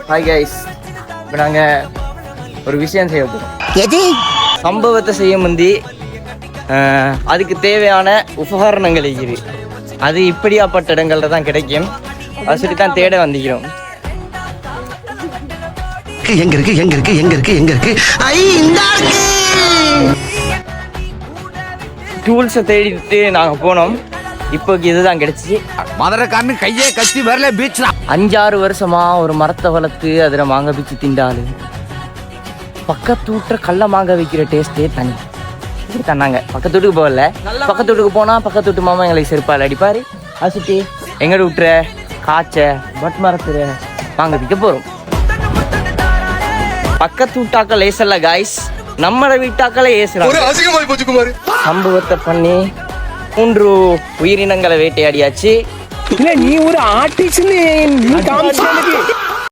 Hi guys, இப்போ நாங்கள் ஒரு விஷயம் செய்ய போகிறோம். சம்பவத்தை செய்ய முந்தி அதுக்கு தேவையான உபகரணங்கள் இருக்குது. அது இப்படியாப்பட்ட இடங்கள்ல தான் கிடைக்கும். அது சொல்லி தான் தேட வந்திக்கிறோம். எங்க இருக்கு டூல்ஸை தேடிட்டு நாங்கள் போனோம். இப்போக்கு இதுதான் கிடைச்சி. மதுரைக்காரனு கையே கத்தி வரல பீச் 5-6 வருஷமா ஒரு மரத்தை வளர்த்து அதில் மாங்காய் பிச்சு திண்டாலு பக்கத்து வீட்டுற கடல மாங்காய் வைக்கிற டேஸ்ட்டே தனி. இப்படி தந்தாங்க. பக்கத்து வீட்டுக்கு போகல, பக்கத்து வீட்டுக்கு போனால் பக்கத்து வீட்டு மாமா எங்களுக்கு செருப்பால் அடிப்பார். அது சுற்றி எங்கட விட்டுற காய்ச்ச பட் மரத்துற மாங்காய் பிக்க போகிறோம். பக்கத்து வீட்டாக்கள் ஏசல்ல காய்ஸ், நம்மளை வீட்டாக்களே ஏசுறாங்க. சம்பவத்தை பண்ணி 3 உயிரினங்களை வேட்டையாடியாச்சு. நீ ஒரு ஆர்டிஸ்ட்